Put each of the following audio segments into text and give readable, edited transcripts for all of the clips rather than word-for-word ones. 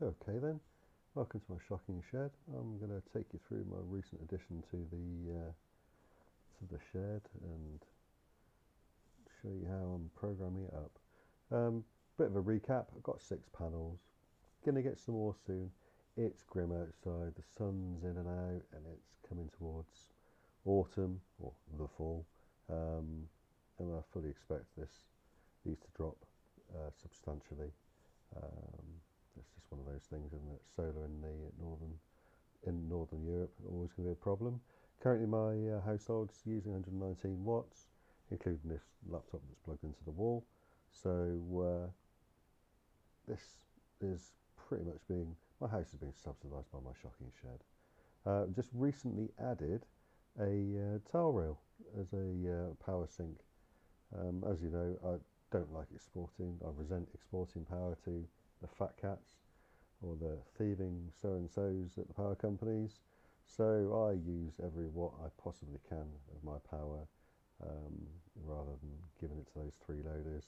Okay then, welcome to my shocking shed. I'm going to take you through my recent addition to the shed and show you how I'm programming it up. Bit of a recap, I've got 6 panels, going to get some more soon. It's grim outside, the sun's in and out and it's coming towards autumn or the fall, and I fully expect these to drop substantially. It's just one of those things, isn't it? Solar in northern Europe always going to be a problem. Currently, my household's using 119 watts, including this laptop that's plugged into the wall. So this is pretty much my house is being subsidised by my shocking shed. Just recently added a towel rail as a power sink. As you know, I don't like exporting. I resent exporting power to the fat cats or the thieving so-and-sos at the power companies. So I use every watt I possibly can of my power, rather than giving it to those 3 loaders.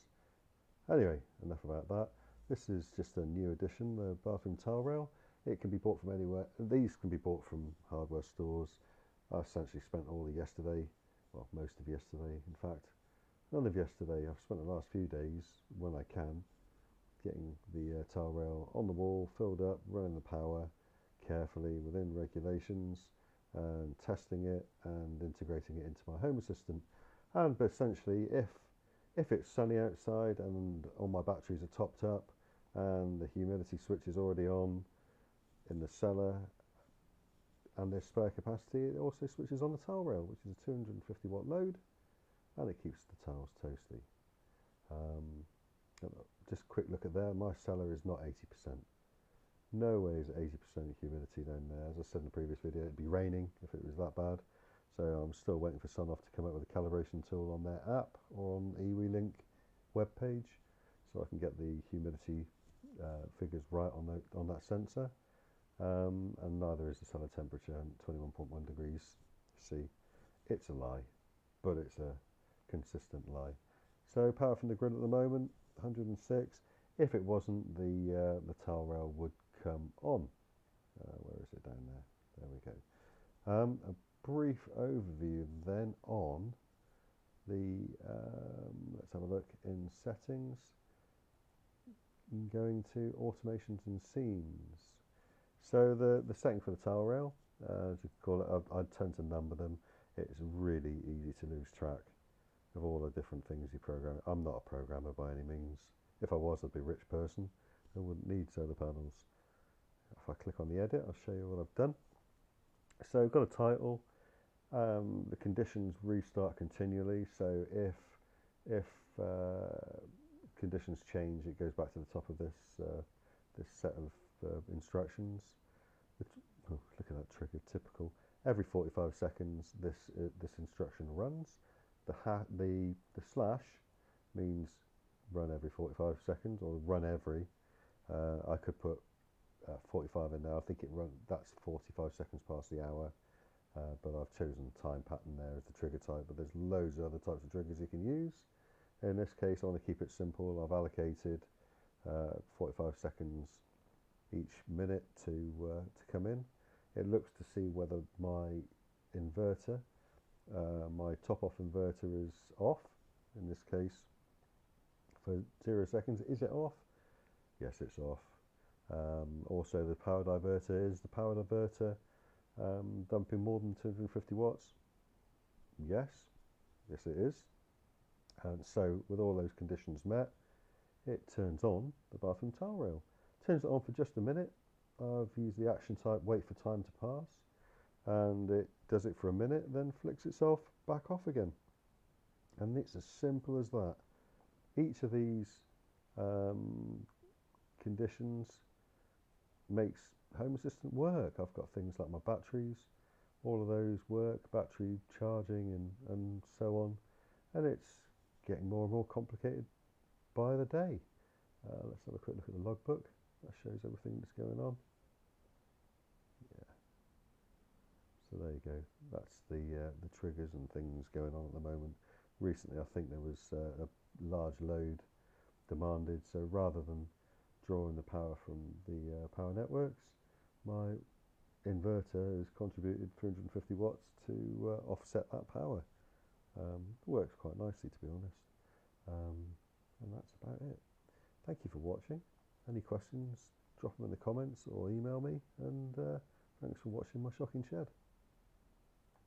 Anyway, enough about that. This is just a new addition, the bathroom towel rail. It can be bought from anywhere. These can be bought from hardware stores. I essentially spent all of yesterday, well, most of yesterday, in fact, none of yesterday. I've spent the last few days, when I can, getting the towel rail on the wall, filled up, running the power carefully within regulations, and testing it and integrating it into my Home Assistant. And essentially, if it's sunny outside and all my batteries are topped up and the humidity switch is already on in the cellar and there's spare capacity, it also switches on the towel rail, which is a 250 watt load, and it keeps the towels toasty. Just a quick look at there, my cellar is not 80%. No way is 80% humidity down there. As I said in the previous video, it'd be raining if it was that bad. So I'm still waiting for Sonoff to come up with a calibration tool on their app or on the eWeLink webpage, so I can get the humidity figures right on that sensor. And neither is the cellar temperature, 21.1 degrees C. It's a lie, but it's a consistent lie. So power from the grid at the moment, 106. If it wasn't, the towel rail would come on. Where is it down there? There we go. A brief overview then on let's have a look in settings, going to automations and scenes. So the setting for the towel rail, as you call it, I tend to number them. It's really easy to lose track of all the different things you program. I'm not a programmer by any means. If I was, I'd be a rich person. I wouldn't need solar panels. If I click on the edit, I'll show you what I've done. So I've got a title. The conditions restart continually. So if conditions change, it goes back to the top of this set of instructions. Oh, look at that trigger, typical. Every 45 seconds, this instruction runs. The slash means run every 45 seconds, or run every. I could put 45 in there. I think that's 45 seconds past the hour, but I've chosen time pattern there as the trigger type, but there's loads of other types of triggers you can use. In this case, I want to keep it simple. I've allocated 45 seconds each minute to come in. It looks to see whether my inverter, my top-off inverter is off. In this case, for 0 seconds, is it off? Yes, it's off. Also, the power diverter, is the power diverter dumping more than 250 watts? Yes it is. And so with all those conditions met, it turns on the bathroom towel rail. Turns it on for just a minute. I've used the action type wait for time to pass, and it does it for a minute, then flicks itself back off again. And it's as simple as that. Each of these conditions makes Home Assistant work. I've got things like my batteries, all of those work, battery charging and so on, and it's getting more and more complicated by the day. Let's have a quick look at the logbook. That shows everything that's going on. Yeah. So there you go. That's the triggers and things going on at the moment. Recently, I think there was a large load demanded, so rather than drawing the power from the power networks. My inverter has contributed 350 watts to offset that power. Works quite nicely, to be honest. And that's about it. Thank you for watching. Any questions, drop them in the comments or email me, and thanks for watching my shocking shed.